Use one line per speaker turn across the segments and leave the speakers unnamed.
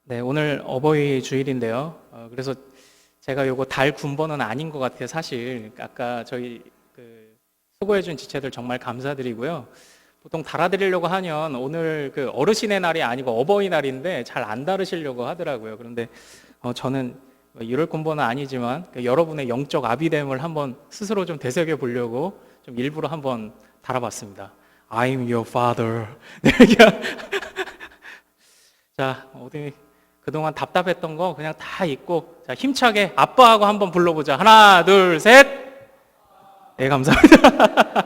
네, 오늘 어버이 주일인데요. 그래서 제가 요거 달 군번은 아닌 것 같아요. 사실 아까 저희 수고해준 지체들 정말 감사드리고요. 보통 달아드리려고 하면 오늘 어르신의 날이 아니고 어버이날인데 잘 안 다르시려고 하더라고요. 그런데 저는 이럴 군번은 아니지만 여러분의 영적 아비됨을 한번 스스로 좀 되새겨 보려고 좀 일부러 한번 달아봤습니다. I'm your father. 네, 자, 어디 그동안 답답했던 거 그냥 다 잊고, 자, 힘차게 아빠하고 한번 불러보자. 하나, 둘, 셋. 네, 감사합니다.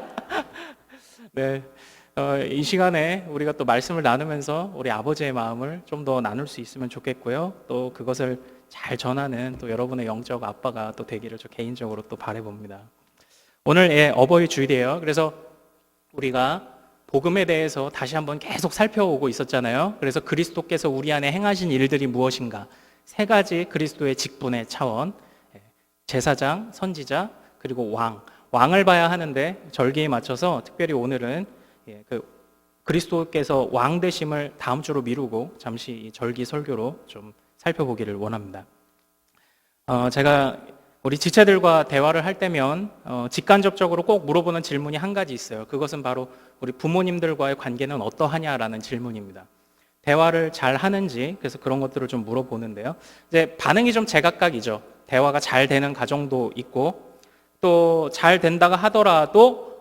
네, 이 시간에 우리가 또 말씀을 나누면서 우리 아버지의 마음을 좀 더 나눌 수 있으면 좋겠고요. 또 그것을 잘 전하는 또 여러분의 영적 아빠가 또 되기를 저 개인적으로 또 바라봅니다. 오늘 어버이 주일이에요. 그래서 우리가 복음에 대해서 다시 한번 계속 살펴오고 있었잖아요. 그래서 그리스도께서 우리 안에 행하신 일들이 무엇인가? 세 가지 그리스도의 직분의 차원, 제사장, 선지자, 그리고 왕을 봐야 하는데 절기에 맞춰서 특별히 오늘은 그리스도께서 왕 되심을 다음 주로 미루고 잠시 이 절기 설교로 좀 살펴보기를 원합니다. 제가 우리 지체들과 대화를 할 때면 직간접적으로 꼭 물어보는 질문이 한 가지 있어요. 그것은 바로 우리 부모님들과의 관계는 어떠하냐라는 질문입니다. 대화를 잘 하는지, 그래서 그런 것들을 좀 물어보는데요. 이제 반응이 좀 제각각이죠. 대화가 잘 되는 가정도 있고, 또 잘 된다고 하더라도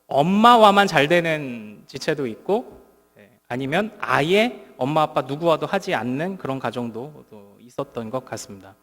엄마와만 잘 되는 지체도 있고, 아니면 아예 엄마 아빠 누구와도 하지 않는 그런 가정도 또 있었던 것 같습니다.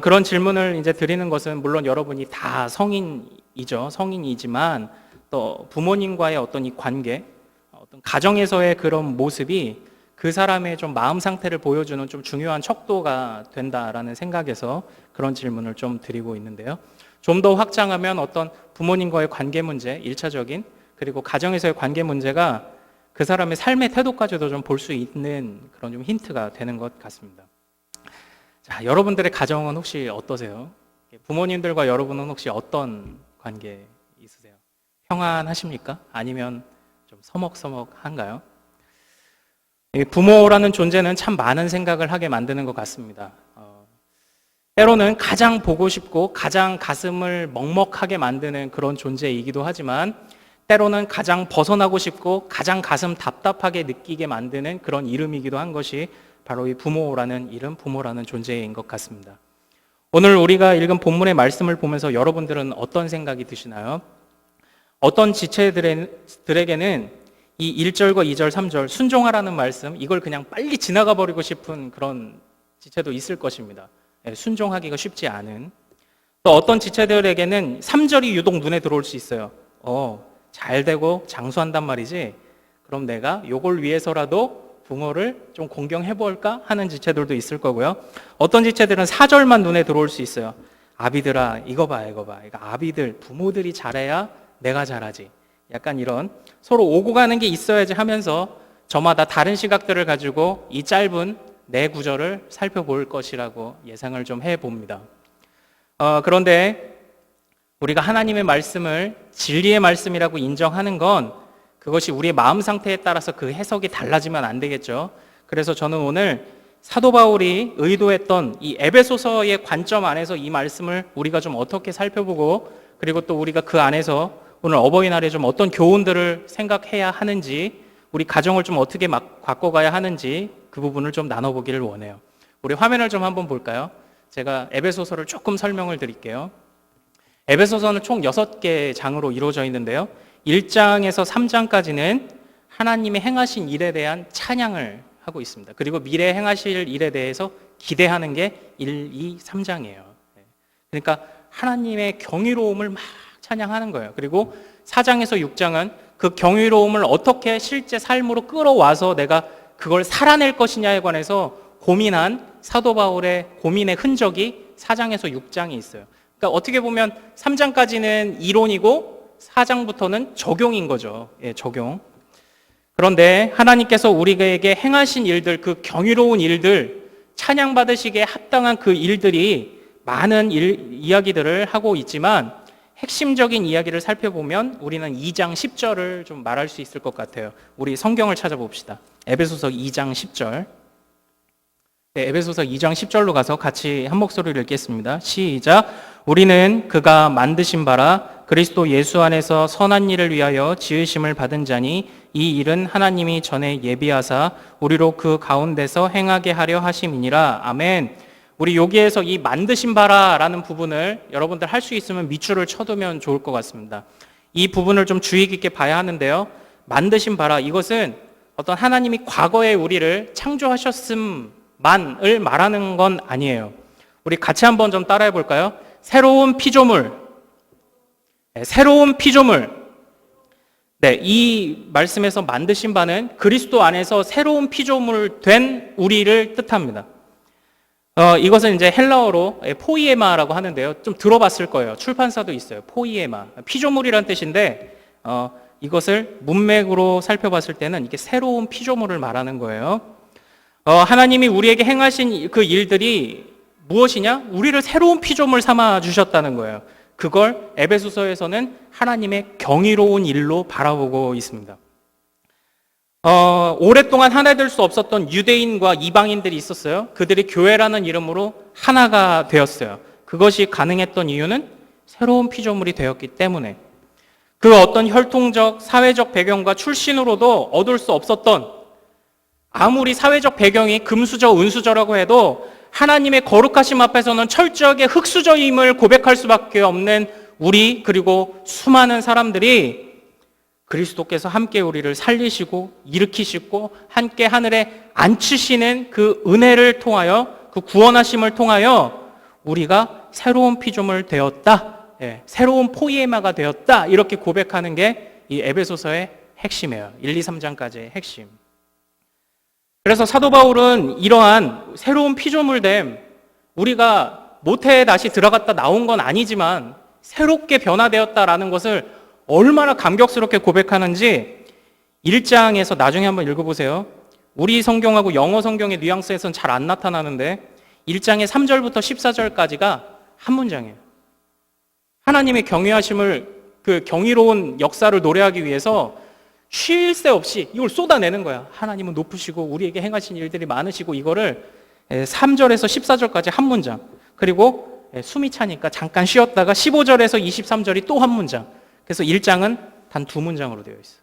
그런 질문을 이제 드리는 것은 물론 여러분이 다 성인이죠. 성인이지만 또 부모님과의 어떤 이 관계, 어떤 가정에서의 그런 모습이 그 사람의 좀 마음 상태를 보여주는 좀 중요한 척도가 된다라는 생각에서 그런 질문을 좀 드리고 있는데요. 좀 더 확장하면 어떤 부모님과의 관계 문제, 1차적인, 그리고 가정에서의 관계 문제가 그 사람의 삶의 태도까지도 좀 볼 수 있는 그런 좀 힌트가 되는 것 같습니다. 자, 여러분들의 가정은 혹시 어떠세요? 부모님들과 여러분은 혹시 어떤 관계 있으세요? 평안하십니까? 아니면 좀 서먹서먹한가요? 부모라는 존재는 참 많은 생각을 하게 만드는 것 같습니다. 때로는 가장 보고 싶고 가장 가슴을 먹먹하게 만드는 그런 존재이기도 하지만 때로는 가장 벗어나고 싶고 가장 가슴 답답하게 느끼게 만드는 그런 이름이기도 한 것이 바로 이 부모라는 이름, 부모라는 존재인 것 같습니다. 오늘 우리가 읽은 본문의 말씀을 보면서 여러분들은 어떤 생각이 드시나요? 어떤 지체들에게는 이 1절과 2절, 3절 순종하라는 말씀, 이걸 그냥 빨리 지나가 버리고 싶은 그런 지체도 있을 것입니다. 순종하기가 쉽지 않은. 또 어떤 지체들에게는 3절이 유독 눈에 들어올 수 있어요. 잘 되고 장수한단 말이지, 그럼 내가 요걸 위해서라도 부모를 좀 공경해 볼까 하는 지체들도 있을 거고요. 어떤 지체들은 4절만 눈에 들어올 수 있어요. 아비들아, 이거 봐. 이거 아비들, 부모들이 잘해야 내가 잘하지. 약간 이런 서로 오고 가는 게 있어야지 하면서 저마다 다른 시각들을 가지고 이 짧은 네 구절을 살펴볼 것이라고 예상을 좀 해봅니다. 그런데 우리가 하나님의 말씀을 진리의 말씀이라고 인정하는 건 그것이 우리의 마음 상태에 따라서 그 해석이 달라지면 안 되겠죠. 그래서 저는 오늘 사도 바울이 의도했던 이 에베소서의 관점 안에서 이 말씀을 우리가 좀 어떻게 살펴보고, 그리고 또 우리가 그 안에서 오늘 어버이날에 좀 어떤 교훈들을 생각해야 하는지, 우리 가정을 좀 어떻게 바꿔가야 하는지 그 부분을 좀 나눠보기를 원해요. 우리 화면을 좀 한번 볼까요? 제가 에베소서를 조금 설명을 드릴게요. 에베소서는 총 6개 장으로 이루어져 있는데요. 1장에서 3장까지는 하나님의 행하신 일에 대한 찬양을 하고 있습니다. 그리고 미래에 행하실 일에 대해서 기대하는 게 1, 2, 3장이에요. 그러니까 하나님의 경이로움을 막 찬양하는 거예요. 그리고 4장에서 6장은 그 경이로움을 어떻게 실제 삶으로 끌어와서 내가 그걸 살아낼 것이냐에 관해서 고민한 사도 바울의 고민의 흔적이 4장에서 6장에 있어요. 그러니까 어떻게 보면 3장까지는 이론이고 4장부터는 적용인 거죠. 적용. 그런데 하나님께서 우리에게 행하신 일들, 그 경이로운 일들, 찬양받으시기에 합당한 그 일들이 많은 이야기들을 하고 있지만 핵심적인 이야기를 살펴보면 우리는 2장 10절을 좀 말할 수 있을 것 같아요. 우리 성경을 찾아봅시다. 에베소서 2장 10절. 네, 에베소서 2장 10절로 가서 같이 한 목소리를 읽겠습니다. 시작. 우리는 그가 만드신 바라 그리스도 예수 안에서 선한 일을 위하여 지으심을 받은 자니 이 일은 하나님이 전에 예비하사 우리로 그 가운데서 행하게 하려 하심이니라. 아멘. 우리 여기에서 이 만드신 바라라는 부분을 여러분들 할 수 있으면 밑줄을 쳐두면 좋을 것 같습니다. 이 부분을 좀 주의 깊게 봐야 하는데요. 만드신 바라, 이것은 어떤 하나님이 과거에 우리를 창조하셨음만을 말하는 건 아니에요. 우리 같이 한번 좀 따라해 볼까요? 새로운 피조물. 네, 새로운 피조물. 네, 이 말씀에서 만드신 바는 그리스도 안에서 새로운 피조물 된 우리를 뜻합니다. 이것은 이제 헬라어로 포이에마라고 하는데요. 좀 들어봤을 거예요. 출판사도 있어요. 포이에마. 피조물이란 뜻인데, 이것을 문맥으로 살펴봤을 때는 이게 새로운 피조물을 말하는 거예요. 하나님이 우리에게 행하신 그 일들이 무엇이냐? 우리를 새로운 피조물 삼아 주셨다는 거예요. 그걸 에베소서에서는 하나님의 경이로운 일로 바라보고 있습니다. 오랫동안 하나 될 수 없었던 유대인과 이방인들이 있었어요. 그들이 교회라는 이름으로 하나가 되었어요. 그것이 가능했던 이유는 새로운 피조물이 되었기 때문에, 그 어떤 혈통적, 사회적 배경과 출신으로도 얻을 수 없었던, 아무리 사회적 배경이 금수저, 은수저라고 해도 하나님의 거룩하심 앞에서는 철저하게 흙수저임을 고백할 수밖에 없는 우리, 그리고 수많은 사람들이 그리스도께서 함께 우리를 살리시고 일으키시고 함께 하늘에 앉히시는 그 은혜를 통하여, 그 구원하심을 통하여 우리가 새로운 피조물 되었다, 새로운 포이에마가 되었다, 이렇게 고백하는 게 이 에베소서의 핵심이에요. 1, 2, 3장까지의 핵심. 그래서 사도 바울은 이러한 새로운 피조물됨, 우리가 모태에 다시 들어갔다 나온 건 아니지만 새롭게 변화되었다라는 것을 얼마나 감격스럽게 고백하는지 1장에서 나중에 한번 읽어보세요. 우리 성경하고 영어 성경의 뉘앙스에서는 잘 안 나타나는데 1장의 3절부터 14절까지가 한 문장이에요. 하나님의 경외하심을, 그 경이로운 역사를 노래하기 위해서 쉴 새 없이 이걸 쏟아내는 거야. 하나님은 높으시고 우리에게 행하신 일들이 많으시고, 이거를 3절에서 14절까지 한 문장, 그리고 숨이 차니까 잠깐 쉬었다가 15절에서 23절이 또 한 문장. 그래서 1장은 단 2문장으로 되어 있어요.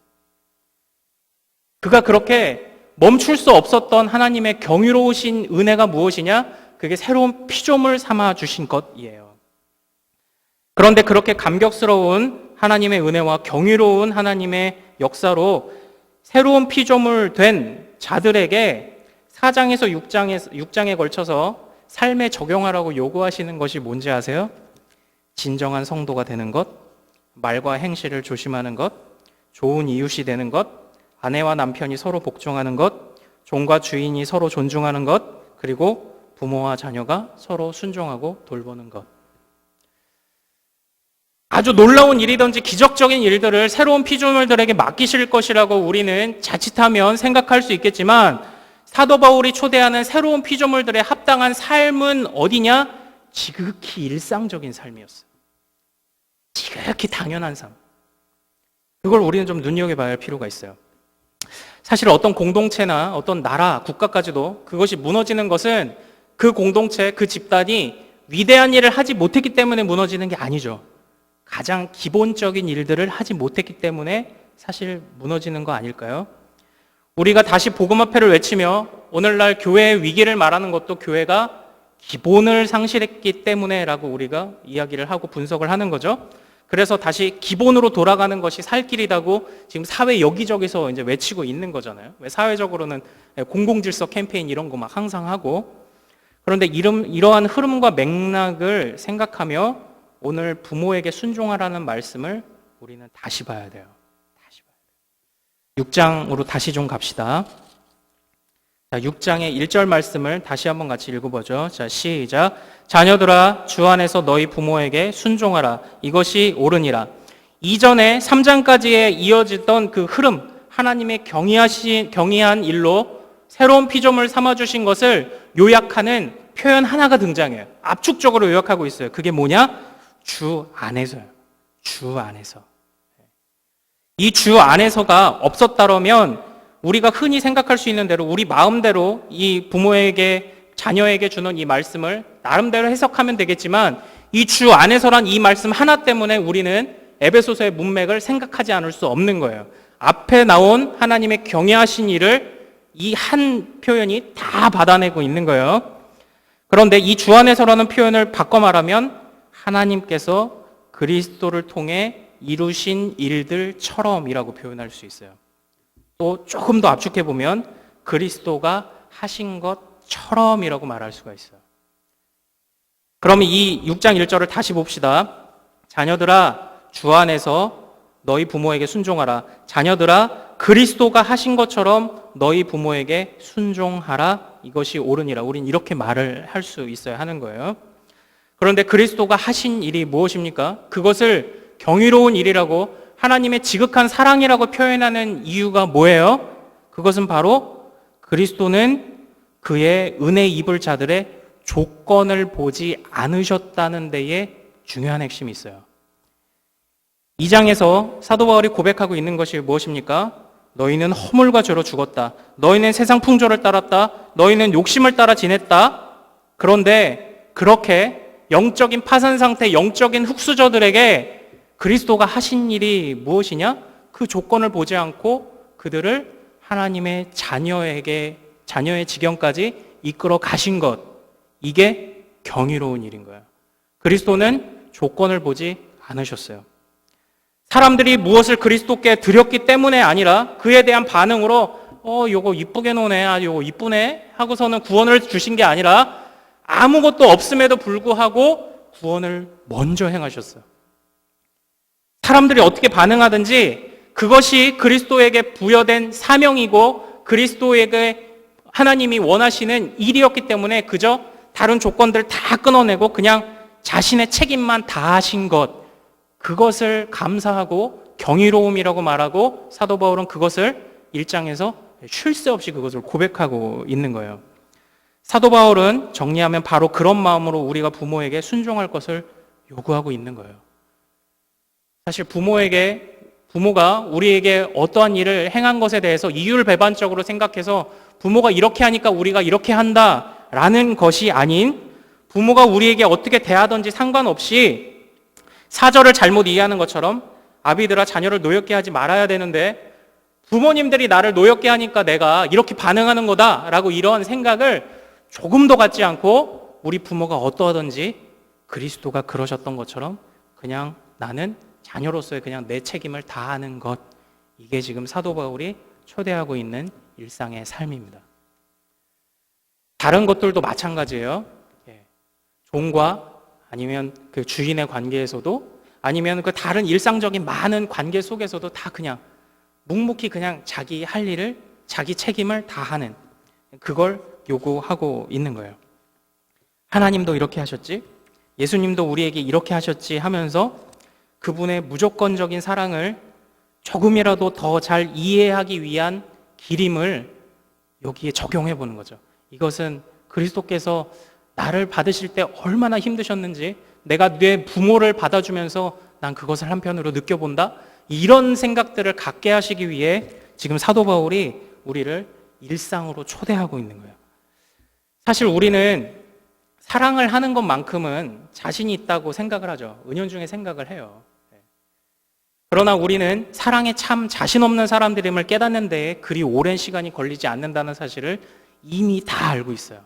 그가 그렇게 멈출 수 없었던 하나님의 경이로우신 은혜가 무엇이냐? 그게 새로운 피조물 삼아 주신 것이에요. 그런데 그렇게 감격스러운 하나님의 은혜와 경이로운 하나님의 역사로 새로운 피조물 된 자들에게 4장에서 6장에 걸쳐서 삶에 적용하라고 요구하시는 것이 뭔지 아세요? 진정한 성도가 되는 것, 말과 행실을 조심하는 것, 좋은 이웃이 되는 것, 아내와 남편이 서로 복종하는 것, 종과 주인이 서로 존중하는 것, 그리고 부모와 자녀가 서로 순종하고 돌보는 것. 아주 놀라운 일이든지 기적적인 일들을 새로운 피조물들에게 맡기실 것이라고 우리는 자칫하면 생각할 수 있겠지만, 사도 바울이 초대하는 새로운 피조물들의 합당한 삶은 어디냐? 지극히 일상적인 삶이었어요. 지극히 당연한 삶. 그걸 우리는 좀 눈여겨봐야 할 필요가 있어요. 사실 어떤 공동체나 어떤 나라, 국가까지도 그것이 무너지는 것은 그 공동체, 그 집단이 위대한 일을 하지 못했기 때문에 무너지는 게 아니죠. 가장 기본적인 일들을 하지 못했기 때문에 사실 무너지는 거 아닐까요? 우리가 다시 복음 화폐를 외치며 오늘날 교회의 위기를 말하는 것도 교회가 기본을 상실했기 때문에라고 우리가 이야기를 하고 분석을 하는 거죠. 그래서 다시 기본으로 돌아가는 것이 살 길이라고 지금 사회 여기저기서 이제 외치고 있는 거잖아요. 왜 사회적으로는 공공질서 캠페인 이런 거 막 항상 하고. 그런데 이러한 흐름과 맥락을 생각하며 오늘 부모에게 순종하라는 말씀을 우리는 다시 봐야 돼요. 6장으로 다시 좀 갑시다. 자, 6장의 1절 말씀을 다시 한번 같이 읽어보죠. 자, 시작. 자녀들아, 주 안에서 너희 부모에게 순종하라. 이것이 옳으니라. 이전에 3장까지에 이어지던 그 흐름, 하나님의 경이한 일로 새로운 피조물 삼아주신 것을 요약하는 표현 하나가 등장해요. 압축적으로 요약하고 있어요. 그게 뭐냐? 주 안에서요. 주 안에서. 이 주 안에서가 없었다면 우리가 흔히 생각할 수 있는 대로 우리 마음대로 이 부모에게 자녀에게 주는 이 말씀을 나름대로 해석하면 되겠지만 이 주 안에서란 이 말씀 하나 때문에 우리는 에베소서의 문맥을 생각하지 않을 수 없는 거예요. 앞에 나온 하나님의 경외하신 일을 이 한 표현이 다 받아내고 있는 거예요. 그런데 이 주 안에서라는 표현을 바꿔 말하면 하나님께서 그리스도를 통해 이루신 일들처럼이라고 표현할 수 있어요. 또 조금 더 압축해 보면 그리스도가 하신 것처럼이라고 말할 수가 있어요. 그러면 이 6장 1절을 다시 봅시다. 자녀들아 주 안에서 너희 부모에게 순종하라. 자녀들아 그리스도가 하신 것처럼 너희 부모에게 순종하라. 이것이 옳으니라. 우린 이렇게 말을 할 수 있어야 하는 거예요. 그런데 그리스도가 하신 일이 무엇입니까? 그것을 경이로운 일이라고 하나님의 지극한 사랑이라고 표현하는 이유가 뭐예요? 그것은 바로 그리스도는 그의 은혜 입을 자들의 조건을 보지 않으셨다는 데에 중요한 핵심이 있어요. 2장에서 사도 바울이 고백하고 있는 것이 무엇입니까? 너희는 허물과 죄로 죽었다. 너희는 세상 풍조를 따랐다. 너희는 욕심을 따라 지냈다. 그런데 그렇게 영적인 파산 상태, 영적인 흙수저들에게 그리스도가 하신 일이 무엇이냐? 그 조건을 보지 않고 그들을 하나님의 자녀의 지경까지 이끌어 가신 것. 이게 경이로운 일인 거예요. 그리스도는 조건을 보지 않으셨어요. 사람들이 무엇을 그리스도께 드렸기 때문에 아니라 그에 대한 반응으로 요거 이쁘게 노네, 요거 이쁘네 하고서는 구원을 주신 게 아니라 아무것도 없음에도 불구하고 구원을 먼저 행하셨어요. 사람들이 어떻게 반응하든지 그것이 그리스도에게 부여된 사명이고 그리스도에게 하나님이 원하시는 일이었기 때문에 그저 다른 조건들 다 끊어내고 그냥 자신의 책임만 다하신 것, 그것을 감사하고 경이로움이라고 말하고 사도 바울은 그것을 1장에서 쉴 새 없이 그것을 고백하고 있는 거예요. 사도 바울은 정리하면 바로 그런 마음으로 우리가 부모에게 순종할 것을 요구하고 있는 거예요. 사실 부모가 우리에게 어떠한 일을 행한 것에 대해서 이율배반적으로 생각해서 부모가 이렇게 하니까 우리가 이렇게 한다라는 것이 아닌 부모가 우리에게 어떻게 대하든지 상관없이 사절을 잘못 이해하는 것처럼 아비들아 자녀를 노엽게 하지 말아야 되는데 부모님들이 나를 노엽게 하니까 내가 이렇게 반응하는 거다라고 이런 생각을 조금도 갖지 않고 우리 부모가 어떠하든지 그리스도가 그러셨던 것처럼 그냥 나는 자녀로서의 그냥 내 책임을 다하는 것, 이게 지금 사도 바울이 초대하고 있는 일상의 삶입니다. 다른 것들도 마찬가지예요. 종과 아니면 그 주인의 관계에서도 아니면 그 다른 일상적인 많은 관계 속에서도 다 그냥 묵묵히 그냥 자기 할 일을 자기 책임을 다하는 그걸 요구하고 있는 거예요. 하나님도 이렇게 하셨지, 예수님도 우리에게 이렇게 하셨지 하면서 그분의 무조건적인 사랑을 조금이라도 더 잘 이해하기 위한 기림을 여기에 적용해 보는 거죠. 이것은 그리스도께서 나를 받으실 때 얼마나 힘드셨는지 내가 내 부모를 받아주면서 난 그것을 한편으로 느껴본다. 이런 생각들을 갖게 하시기 위해 지금 사도 바울이 우리를 일상으로 초대하고 있는 거예요. 사실 우리는 사랑을 하는 것만큼은 자신이 있다고 생각을 하죠. 은연중에 생각을 해요. 그러나 우리는 사랑에 참 자신 없는 사람들임을 깨닫는 데에 그리 오랜 시간이 걸리지 않는다는 사실을 이미 다 알고 있어요.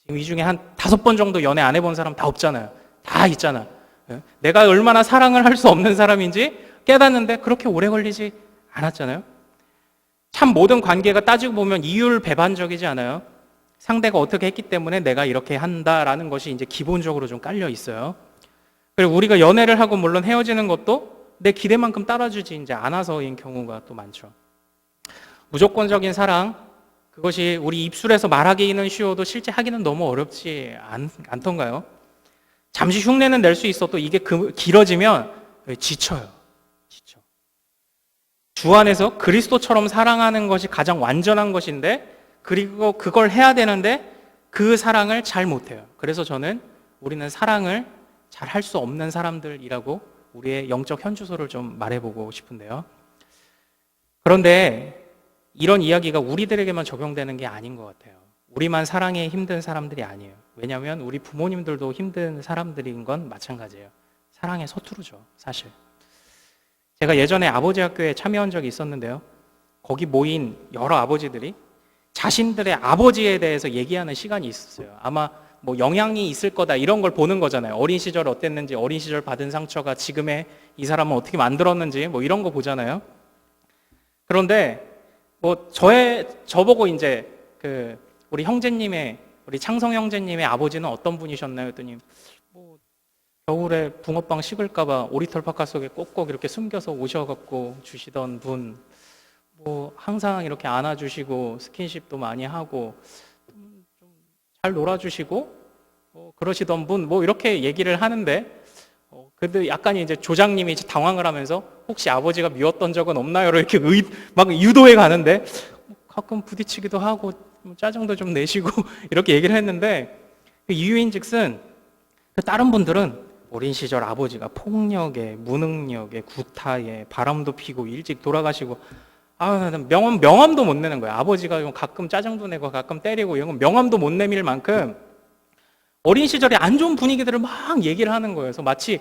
지금 이 중에 한 5번 정도 연애 안 해본 사람 다 없잖아요. 다 있잖아. 내가 얼마나 사랑을 할 수 없는 사람인지 깨닫는데 그렇게 오래 걸리지 않았잖아요. 참 모든 관계가 따지고 보면 이율배반적이지 않아요. 상대가 어떻게 했기 때문에 내가 이렇게 한다라는 것이 이제 기본적으로 좀 깔려 있어요. 그리고 우리가 연애를 하고 물론 헤어지는 것도 내 기대만큼 따라주지 이제 않아서인 경우가 또 많죠. 무조건적인 사랑, 그것이 우리 입술에서 말하기는 쉬워도 실제 하기는 너무 어렵지 않던가요? 잠시 흉내는 낼 수 있어도 이게 길어지면 지쳐요. 지쳐. 주 안에서 그리스도처럼 사랑하는 것이 가장 완전한 것인데 그리고 그걸 해야 되는데 그 사랑을 잘 못해요. 그래서 저는 우리는 사랑을 잘 할 수 없는 사람들이라고 우리의 영적 현주소를 좀 말해보고 싶은데요. 그런데 이런 이야기가 우리들에게만 적용되는 게 아닌 것 같아요. 우리만 사랑에 힘든 사람들이 아니에요. 왜냐하면 우리 부모님들도 힘든 사람들인 건 마찬가지예요. 사랑에 서투르죠, 사실. 제가 예전에 아버지 학교에 참여한 적이 있었는데요. 거기 모인 여러 아버지들이 자신들의 아버지에 대해서 얘기하는 시간이 있었어요. 아마 뭐 영향이 있을 거다 이런 걸 보는 거잖아요. 어린 시절 어땠는지, 어린 시절 받은 상처가 지금의 이 사람을 어떻게 만들었는지 뭐 이런 거 보잖아요. 그런데 뭐 저보고 이제 우리 형제님의, 우리 창성 형제님의 아버지는 어떤 분이셨나요? 했더니 뭐 겨울에 붕어빵 식을까봐 오리털 파카 속에 꼭꼭 이렇게 숨겨서 오셔갖고 주시던 분, 뭐 항상 이렇게 안아주시고 스킨십도 많이 하고 좀 잘 놀아주시고 그러시던 분, 뭐 이렇게 얘기를 하는데 근데 약간 이제 조장님이 이제 당황을 하면서 혹시 아버지가 미웠던 적은 없나요? 이렇게 막 유도해 가는데 가끔 부딪히기도 하고 짜증도 좀 내시고 이렇게 얘기를 했는데 이유인즉슨 다른 분들은 어린 시절 아버지가 폭력에, 무능력에, 구타에, 바람도 피고 일찍 돌아가시고 나는 명함도 못 내는 거야. 아버지가 가끔 짜증도 내고 가끔 때리고 이런 건 명함도 못 내밀 만큼 어린 시절에 안 좋은 분위기들을 막 얘기를 하는 거예요. 그래서 마치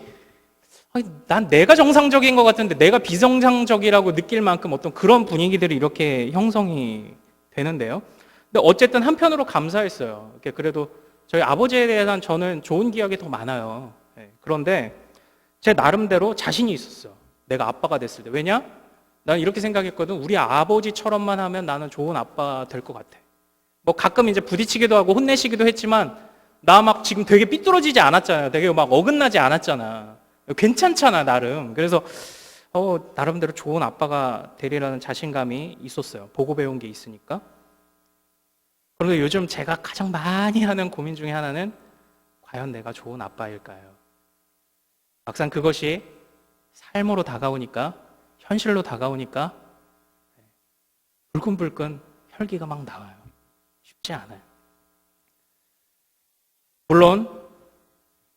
난 내가 정상적인 것 같은데 내가 비정상적이라고 느낄 만큼 어떤 그런 분위기들이 이렇게 형성이 되는데요. 근데 어쨌든 한편으로 감사했어요. 그래도 저희 아버지에 대한 저는 좋은 기억이 더 많아요. 그런데 제 나름대로 자신이 있었어요. 내가 아빠가 됐을 때. 왜냐? 나는 이렇게 생각했거든. 우리 아버지처럼만 하면 나는 좋은 아빠 될 것 같아. 뭐 가끔 이제 부딪히기도 하고 혼내시기도 했지만 나 막 지금 되게 삐뚤어지지 않았잖아요. 되게 막 어긋나지 않았잖아. 괜찮잖아, 나름. 그래서 나름대로 좋은 아빠가 되리라는 자신감이 있었어요. 보고 배운 게 있으니까. 그런데 요즘 제가 가장 많이 하는 고민 중에 하나는 과연 내가 좋은 아빠일까요? 막상 그것이 삶으로 다가오니까, 현실로 다가오니까 불끈불끈 혈기가 막 나와요. 쉽지 않아요. 물론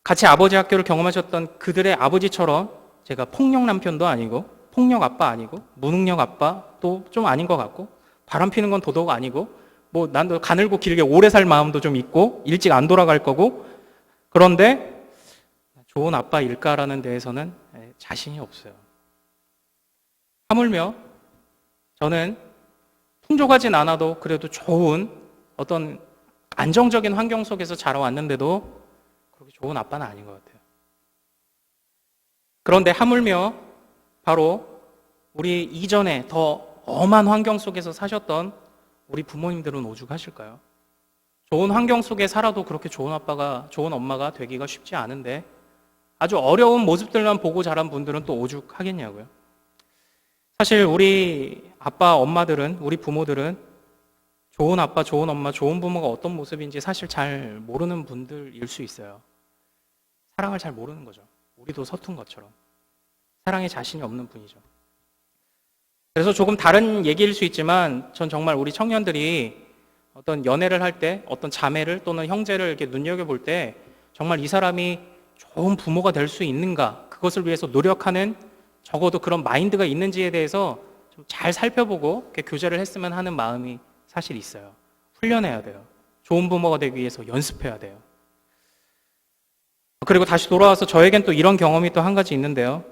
같이 아버지 학교를 경험하셨던 그들의 아버지처럼 제가 폭력 남편도 아니고 폭력 아빠 아니고 무능력 아빠도 좀 아닌 것 같고 바람 피는 건 더더욱 아니고 뭐 난도 가늘고 길게 오래 살 마음도 좀 있고 일찍 안 돌아갈 거고 그런데 좋은 아빠일까라는 데에서는 자신이 없어요. 하물며 저는 풍족하진 않아도 그래도 좋은 어떤 안정적인 환경 속에서 자라왔는데도 그렇게 좋은 아빠는 아닌 것 같아요. 그런데 하물며 바로 우리 이전에 더 엄한 환경 속에서 사셨던 우리 부모님들은 오죽하실까요? 좋은 환경 속에 살아도 그렇게 좋은 아빠가, 좋은 엄마가 되기가 쉽지 않은데 아주 어려운 모습들만 보고 자란 분들은 또 오죽하겠냐고요. 사실 우리 아빠, 엄마들은, 우리 부모들은 좋은 아빠, 좋은 엄마, 좋은 부모가 어떤 모습인지 사실 잘 모르는 분들일 수 있어요. 사랑을 잘 모르는 거죠. 우리도 서툰 것처럼. 사랑에 자신이 없는 분이죠. 그래서 조금 다른 얘기일 수 있지만 전 정말 우리 청년들이 어떤 연애를 할 때 어떤 자매를 또는 형제를 이렇게 눈여겨볼 때 정말 이 사람이 좋은 부모가 될 수 있는가 그것을 위해서 노력하는 적어도 그런 마인드가 있는지에 대해서 좀 잘 살펴보고 이렇게 교제를 했으면 하는 마음이 사실 있어요. 훈련해야 돼요. 좋은 부모가 되기 위해서 연습해야 돼요. 그리고 다시 돌아와서 저에겐 또 이런 경험이 또 한 가지 있는데요.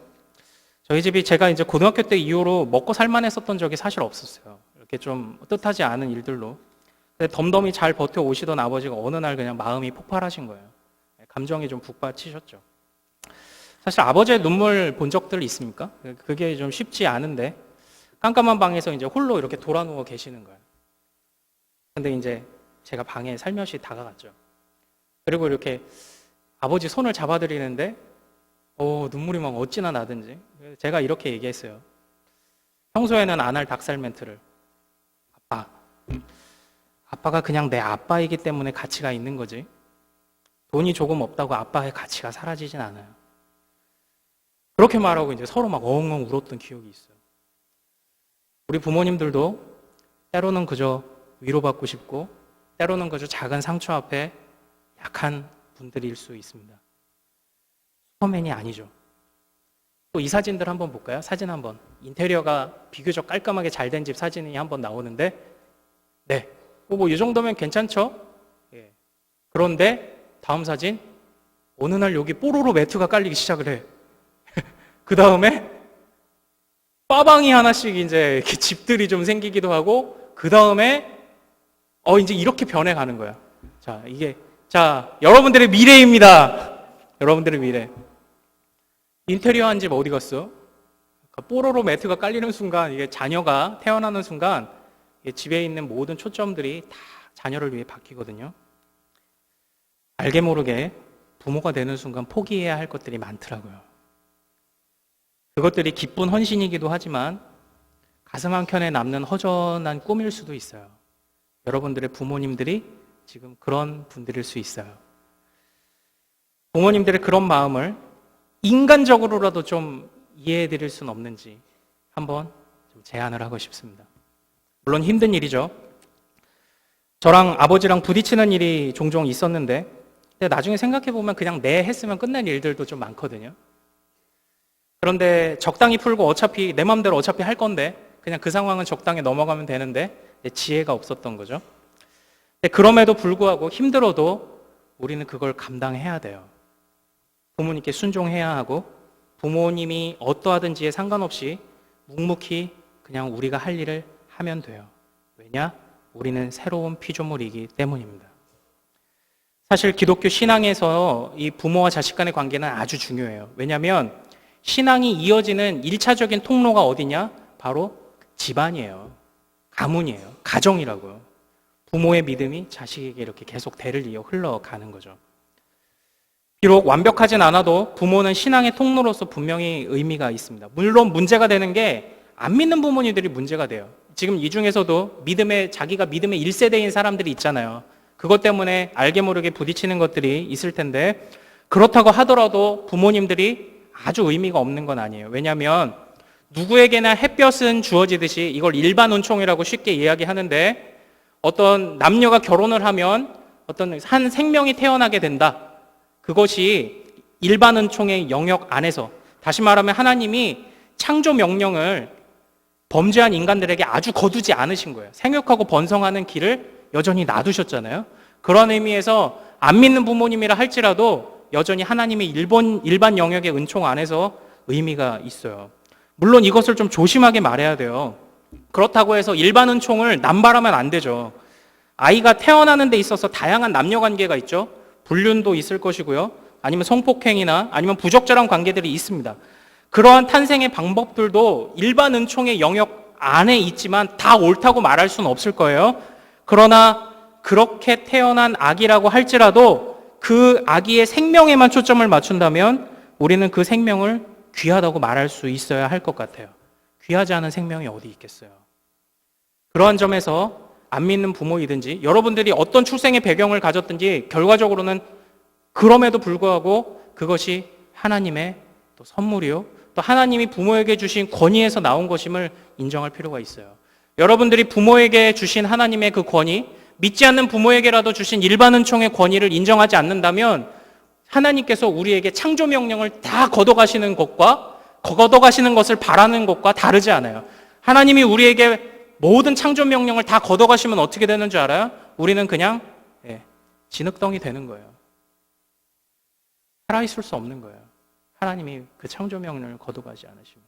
저희 집이 제가 이제 고등학교 때 이후로 먹고 살만했었던 적이 사실 없었어요. 이렇게 좀 뜻하지 않은 일들로. 근데 덤덤히 잘 버텨오시던 아버지가 어느 날 그냥 마음이 폭발하신 거예요. 감정이 좀 북받치셨죠. 사실 아버지의 눈물 본 적들 있습니까? 그게 좀 쉽지 않은데 깜깜한 방에서 이제 홀로 이렇게 돌아 누워 계시는 거예요. 근데 이제 제가 방에 살며시 다가갔죠. 그리고 이렇게 아버지 손을 잡아드리는데 눈물이 막 어찌나 나든지 제가 이렇게 얘기했어요. 평소에는 안 할 닭살 멘트를. 아빠가 그냥 내 아빠이기 때문에 가치가 있는 거지. 돈이 조금 없다고 아빠의 가치가 사라지진 않아요. 그렇게 말하고 이제 서로 막 엉엉 울었던 기억이 있어요. 우리 부모님들도 때로는 그저 위로받고 싶고 때로는 그저 작은 상처 앞에 약한 분들일 수 있습니다. 슈퍼맨이 아니죠. 또 이 사진들 한번 볼까요? 사진 한번. 인테리어가 비교적 깔끔하게 잘 된 집 사진이 한번 나오는데 네, 뭐 이 정도면 괜찮죠? 예. 그런데 다음 사진, 어느 날 여기 뽀로로 매트가 깔리기 시작을 해. 그 다음에 빠방이 하나씩 이제 이렇게 집들이 좀 생기기도 하고, 그 다음에 이제 이렇게 변해가는 거야. 자, 여러분들의 미래입니다. 여러분들의 미래. 인테리어 한 집 어디 갔어? 뽀로로 매트가 깔리는 순간, 이게 자녀가 태어나는 순간, 집에 있는 모든 초점들이 다 자녀를 위해 바뀌거든요. 알게 모르게 부모가 되는 순간 포기해야 할 것들이 많더라고요. 그것들이 기쁜 헌신이기도 하지만 가슴 한켠에 남는 허전한 꿈일 수도 있어요. 여러분들의 부모님들이 지금 그런 분들일 수 있어요. 부모님들의 그런 마음을 인간적으로라도 좀 이해해 드릴 수는 없는지 한번 좀 제안을 하고 싶습니다. 물론 힘든 일이죠. 저랑 아버지랑 부딪히는 일이 종종 있었는데, 근데 나중에 생각해 보면 그냥 했으면 끝난 일들도 좀 많거든요. 그런데 적당히 풀고 어차피 내 마음대로 어차피 할 건데 그냥 그 상황은 적당히 넘어가면 되는데 지혜가 없었던 거죠. 근데 그럼에도 불구하고 힘들어도 우리는 그걸 감당해야 돼요. 부모님께 순종해야 하고 부모님이 어떠하든지에 상관없이 묵묵히 그냥 우리가 할 일을 하면 돼요. 왜냐? 우리는 새로운 피조물이기 때문입니다. 사실 기독교 신앙에서 이 부모와 자식 간의 관계는 아주 중요해요. 왜냐하면 신앙이 이어지는 1차적인 통로가 어디냐? 바로 집안이에요. 가문이에요. 가정이라고요. 부모의 믿음이 자식에게 이렇게 계속 대를 이어 흘러가는 거죠. 비록 완벽하진 않아도 부모는 신앙의 통로로서 분명히 의미가 있습니다. 물론 문제가 되는 게 안 믿는 부모님들이 문제가 돼요. 지금 이 중에서도 자기가 믿음의 1세대인 사람들이 있잖아요. 그것 때문에 알게 모르게 부딪히는 것들이 있을 텐데, 그렇다고 하더라도 부모님들이 아주 의미가 없는 건 아니에요. 왜냐하면 누구에게나 햇볕은 주어지듯이 이걸 일반 은총이라고 쉽게 이야기하는데, 어떤 남녀가 결혼을 하면 어떤 한 생명이 태어나게 된다. 그것이 일반 은총의 영역 안에서, 다시 말하면 하나님이 창조 명령을 범죄한 인간들에게 아주 거두지 않으신 거예요. 생육하고 번성하는 길을 여전히 놔두셨잖아요. 그런 의미에서 안 믿는 부모님이라 할지라도 여전히 하나님의 일반 영역의 은총 안에서 의미가 있어요. 물론 이것을 좀 조심하게 말해야 돼요. 그렇다고 해서 일반 은총을 남발하면 안 되죠. 아이가 태어나는 데 있어서 다양한 남녀 관계가 있죠. 불륜도 있을 것이고요. 아니면 성폭행이나 아니면 부적절한 관계들이 있습니다. 그러한 탄생의 방법들도 일반 은총의 영역 안에 있지만 다 옳다고 말할 수는 없을 거예요. 그러나 그렇게 태어난 아기라고 할지라도 그 아기의 생명에만 초점을 맞춘다면 우리는 그 생명을 귀하다고 말할 수 있어야 할 것 같아요. 귀하지 않은 생명이 어디 있겠어요. 그러한 점에서 안 믿는 부모이든지 여러분들이 어떤 출생의 배경을 가졌든지 결과적으로는 그럼에도 불구하고 그것이 하나님의 또 선물이요, 또 하나님이 부모에게 주신 권위에서 나온 것임을 인정할 필요가 있어요. 여러분들이 부모에게 주신 하나님의 그 권위, 믿지 않는 부모에게라도 주신 일반 은총의 권위를 인정하지 않는다면 하나님께서 우리에게 창조 명령을 다 걷어가시는 것을 바라는 것과 다르지 않아요. 하나님이 우리에게 모든 창조 명령을 다 걷어가시면 어떻게 되는 줄 알아요? 우리는 그냥 진흙덩이 되는 거예요. 살아있을 수 없는 거예요. 하나님이 그 창조 명령을 걷어가지 않으시면.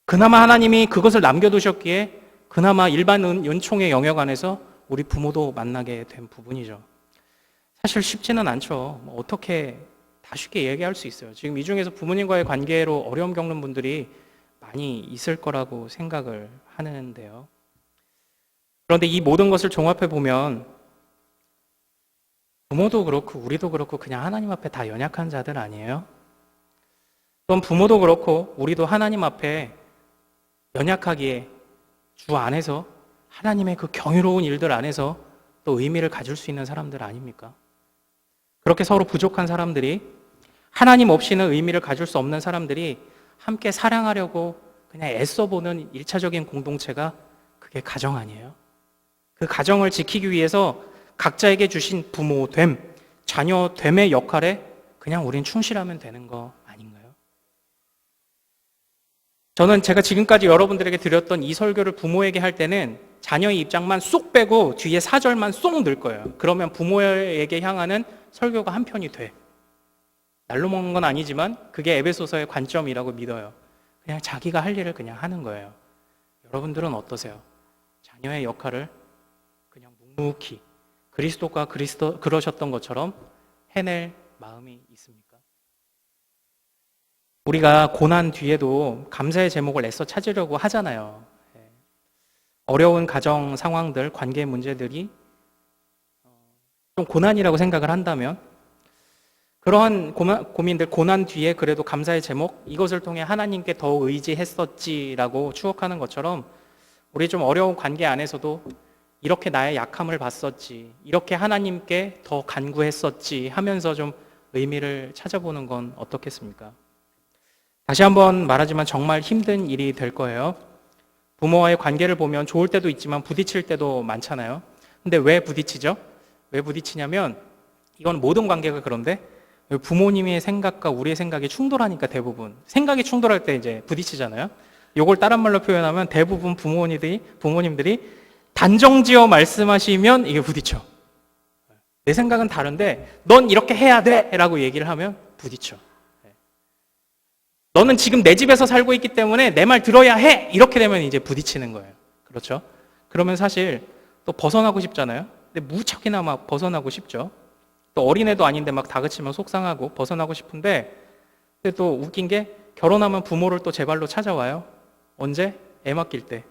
그나마 하나님이 그것을 남겨두셨기에 그나마 일반 은총의 영역 안에서 우리 부모도 만나게 된 부분이죠. 사실 쉽지는 않죠. 어떻게 다 쉽게 얘기할 수 있어요. 지금 이 중에서 부모님과의 관계로 어려움 겪는 분들이 많이 있을 거라고 생각을 하는데요. 그런데 이 모든 것을 종합해 보면 부모도 그렇고 우리도 그렇고 그냥 하나님 앞에 다 연약한 자들 아니에요? 또한 부모도 그렇고 우리도 하나님 앞에 연약하기에 주 안에서 하나님의 그 경이로운 일들 안에서 또 의미를 가질 수 있는 사람들 아닙니까? 그렇게 서로 부족한 사람들이, 하나님 없이는 의미를 가질 수 없는 사람들이 함께 사랑하려고 그냥 애써보는 1차적인 공동체가 그게 가정 아니에요? 그 가정을 지키기 위해서 각자에게 주신 부모됨, 자녀됨의 역할에 그냥 우린 충실하면 되는 거 아닌가요? 저는 제가 지금까지 여러분들에게 드렸던 이 설교를 부모에게 할 때는 자녀의 입장만 쏙 빼고 뒤에 4절만 쏙 넣을 거예요. 그러면 부모에게 향하는 설교가 한 편이 돼. 날로 먹는 건 아니지만 그게 에베소서의 관점이라고 믿어요. 그냥 자기가 할 일을 그냥 하는 거예요. 여러분들은 어떠세요? 자녀의 역할을 그냥 묵묵히 그리스도가 그러셨던 것처럼 해낼 마음이 있습니까? 우리가 고난 뒤에도 감사의 제목을 애써 찾으려고 하잖아요. 어려운 가정 상황들, 관계 문제들이 좀 고난이라고 생각을 한다면 그러한 고민들, 고난 뒤에 그래도 감사의 제목, 이것을 통해 하나님께 더 의지했었지라고 추억하는 것처럼 우리 좀 어려운 관계 안에서도 이렇게 나의 약함을 봤었지, 이렇게 하나님께 더 간구했었지 하면서 좀 의미를 찾아보는 건 어떻겠습니까? 다시 한번 말하지만 정말 힘든 일이 될 거예요. 부모와의 관계를 보면 좋을 때도 있지만 부딪힐 때도 많잖아요. 근데 왜 부딪히죠? 왜 부딪히냐면 이건 모든 관계가 그런데 부모님의 생각과 우리의 생각이 충돌하니까 대부분 생각이 충돌할 때 이제 부딪히잖아요. 이걸 다른 말로 표현하면 대부분 부모님들이 단정지어 말씀하시면 이게 부딪혀. 내 생각은 다른데 넌 이렇게 해야 돼 라고 얘기를 하면 부딪혀. 너는 지금 내 집에서 살고 있기 때문에 내 말 들어야 해! 이렇게 되면 이제 부딪히는 거예요. 그렇죠? 그러면 사실 또 벗어나고 싶잖아요. 근데 무척이나 막 벗어나고 싶죠. 또 어린애도 아닌데 막 다그치면 속상하고 벗어나고 싶은데, 근데 또 웃긴 게 결혼하면 부모를 또 제 발로 찾아와요. 언제? 애 맡길 때.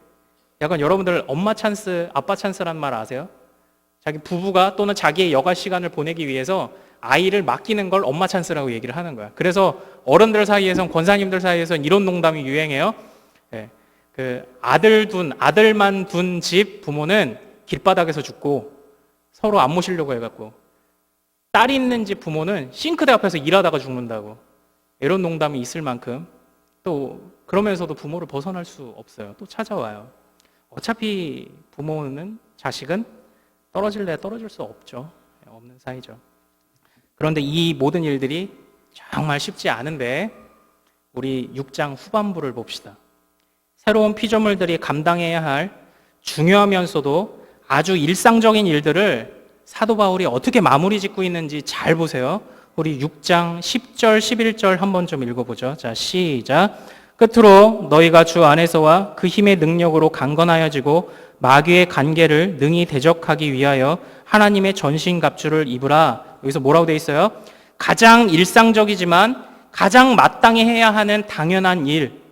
약간 여러분들 엄마 찬스, 아빠 찬스란 말 아세요? 자기 부부가 또는 자기의 여가 시간을 보내기 위해서 아이를 맡기는 걸 엄마 찬스라고 얘기를 하는 거야. 그래서 어른들 사이에선, 권사님들 사이에선 이런 농담이 유행해요. 그 아들만 둔 집 부모는 길바닥에서 죽고 서로 안 모시려고 해갖고, 딸이 있는 집 부모는 싱크대 앞에서 일하다가 죽는다고. 이런 농담이 있을 만큼 또 그러면서도 부모를 벗어날 수 없어요. 또 찾아와요. 어차피 부모는, 자식은 떨어질래 떨어질 수 없죠. 없는 사이죠. 그런데 이 모든 일들이 정말 쉽지 않은데 우리 6장 후반부를 봅시다. 새로운 피조물들이 감당해야 할 중요하면서도 아주 일상적인 일들을 사도 바울이 어떻게 마무리 짓고 있는지 잘 보세요. 우리 6장 10절, 11절 한번 좀 읽어보죠. 자, 시작. 끝으로 너희가 주 안에서와 그 힘의 능력으로 강건하여지고 마귀의 간계를 능히 대적하기 위하여 하나님의 전신갑주를 입으라. 여기서 뭐라고 돼 있어요? 가장 일상적이지만 가장 마땅히 해야 하는 당연한 일,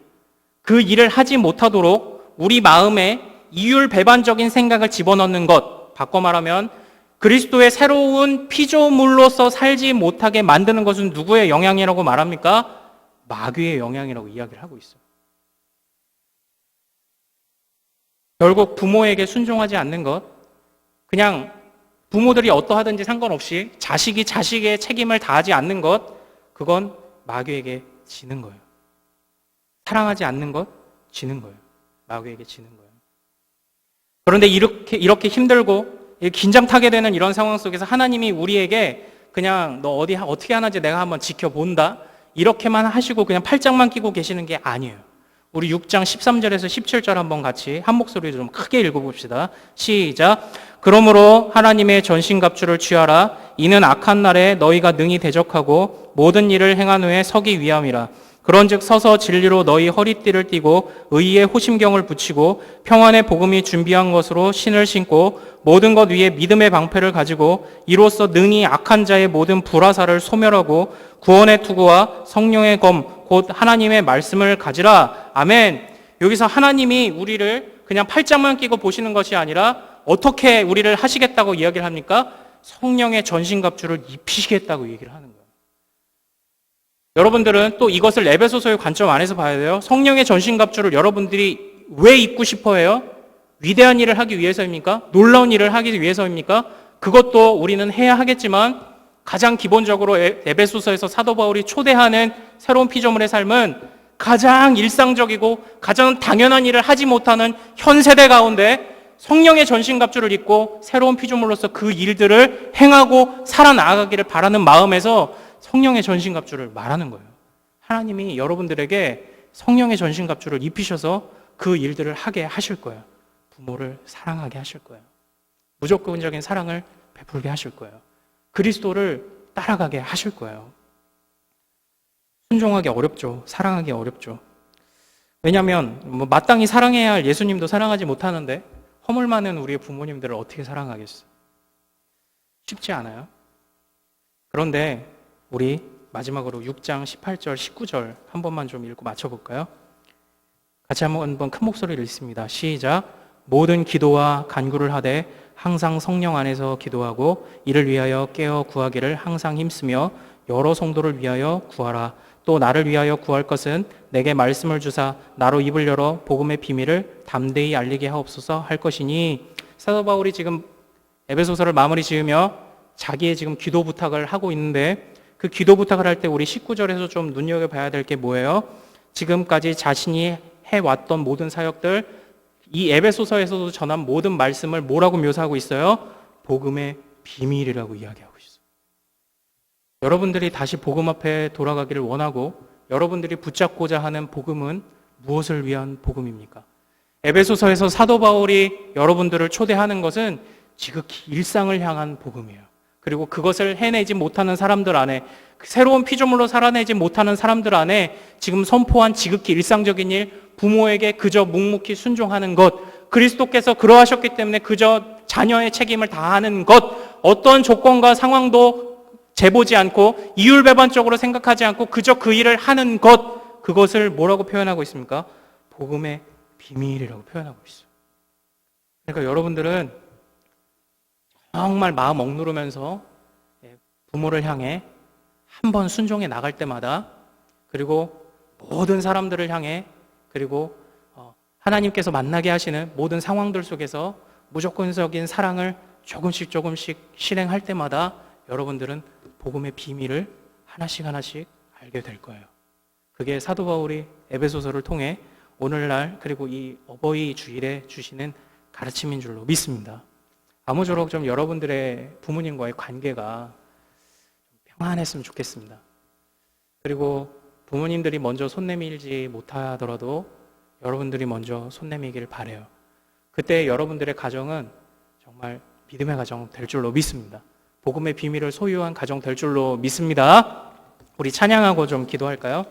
그 일을 하지 못하도록 우리 마음에 이율배반적인 생각을 집어넣는 것, 바꿔 말하면 그리스도의 새로운 피조물로서 살지 못하게 만드는 것은 누구의 영향이라고 말합니까? 마귀의 영향이라고 이야기를 하고 있어요. 결국 부모에게 순종하지 않는 것, 그냥 부모들이 어떠하든지 상관없이 자식이 자식의 책임을 다하지 않는 것, 그건 마귀에게 지는 거예요. 사랑하지 않는 것, 지는 거예요. 마귀에게 지는 거예요. 그런데 이렇게 힘들고 긴장 타게 되는 이런 상황 속에서 하나님이 우리에게 그냥 너 어떻게 하는지 내가 한번 지켜본다, 이렇게만 하시고 그냥 팔짱만 끼고 계시는 게 아니에요. 우리 6장 13절에서 17절 한번 같이 한 목소리로 좀 크게 읽어봅시다. 시작. 그러므로 하나님의 전신갑주를 취하라. 이는 악한 날에 너희가 능히 대적하고 모든 일을 행한 후에 서기 위함이라. 그런즉 서서 진리로 너희 허리띠를 띠고 의의 호심경을 붙이고 평안의 복음이 준비한 것으로 신을 신고 모든 것 위에 믿음의 방패를 가지고 이로써 능히 악한 자의 모든 불화살을 소멸하고 구원의 투구와 성령의 검 곧 하나님의 말씀을 가지라. 아멘. 여기서 하나님이 우리를 그냥 팔짱만 끼고 보시는 것이 아니라 어떻게 우리를 하시겠다고 이야기를 합니까? 성령의 전신갑주를 입히시겠다고 얘기를 하는 거예요. 여러분들은 또 이것을 에베소서의 관점 안에서 봐야 돼요. 성령의 전신갑주를 여러분들이 왜 입고 싶어 해요? 위대한 일을 하기 위해서입니까? 놀라운 일을 하기 위해서입니까? 그것도 우리는 해야 하겠지만 가장 기본적으로 에베소서에서 사도 바울이 초대하는 새로운 피조물의 삶은 가장 일상적이고 가장 당연한 일을 하지 못하는 현 세대 가운데 성령의 전신갑주를 입고 새로운 피조물로서 그 일들을 행하고 살아나가기를 바라는 마음에서 성령의 전신갑주를 말하는 거예요. 하나님이 여러분들에게 성령의 전신갑주를 입히셔서 그 일들을 하게 하실 거예요. 부모를 사랑하게 하실 거예요. 무조건적인 사랑을 베풀게 하실 거예요. 그리스도를 따라가게 하실 거예요. 순종하기 어렵죠. 사랑하기 어렵죠. 왜냐하면 마땅히 사랑해야 할 예수님도 사랑하지 못하는데 허물 많은 우리의 부모님들을 어떻게 사랑하겠어요? 쉽지 않아요. 그런데 우리 마지막으로 6장 18절, 19절 한 번만 좀 읽고 맞춰볼까요? 같이 한번 큰 목소리를 읽습니다. 시작. 모든 기도와 간구를 하되 항상 성령 안에서 기도하고 이를 위하여 깨어 구하기를 항상 힘쓰며 여러 성도를 위하여 구하라. 또 나를 위하여 구할 것은 내게 말씀을 주사 나로 입을 열어 복음의 비밀을 담대히 알리게 하옵소서 할 것이니. 사도 바울이 지금 에베소서를 마무리 지으며 자기의 지금 기도 부탁을 하고 있는데 그 기도 부탁을 할 때 우리 19절에서 좀 눈여겨봐야 될 게 뭐예요? 지금까지 자신이 해왔던 모든 사역들, 이 에베소서에서도 전한 모든 말씀을 뭐라고 묘사하고 있어요? 복음의 비밀이라고 이야기하고 있어요. 여러분들이 다시 복음 앞에 돌아가기를 원하고 여러분들이 붙잡고자 하는 복음은 무엇을 위한 복음입니까? 에베소서에서 사도 바울이 여러분들을 초대하는 것은 지극히 일상을 향한 복음이에요. 그리고 그것을 해내지 못하는 사람들 안에, 새로운 피조물로 살아내지 못하는 사람들 안에 지금 선포한 지극히 일상적인 일, 부모에게 그저 묵묵히 순종하는 것, 그리스도께서 그러하셨기 때문에 그저 자녀의 책임을 다하는 것, 어떤 조건과 상황도 재보지 않고 이율배반적으로 생각하지 않고 그저 그 일을 하는 것, 그것을 뭐라고 표현하고 있습니까? 복음의 비밀이라고 표현하고 있어요. 그러니까 여러분들은 정말 마음 억누르면서 부모를 향해 한 번 순종해 나갈 때마다, 그리고 모든 사람들을 향해, 그리고 하나님께서 만나게 하시는 모든 상황들 속에서 무조건적인 사랑을 조금씩 실행할 때마다 여러분들은 복음의 비밀을 하나씩 알게 될 거예요. 그게 사도 바울이 에베소서를 통해 오늘날 그리고 이 어버이 주일에 주시는 가르침인 줄로 믿습니다. 아무쪼록 좀 여러분들의 부모님과의 관계가 평안했으면 좋겠습니다. 그리고 부모님들이 먼저 손 내밀지 못하더라도 여러분들이 먼저 손 내밀기를 바라요. 그때 여러분들의 가정은 정말 믿음의 가정 될 줄로 믿습니다. 복음의 비밀을 소유한 가정 될 줄로 믿습니다. 우리 찬양하고 좀 기도할까요?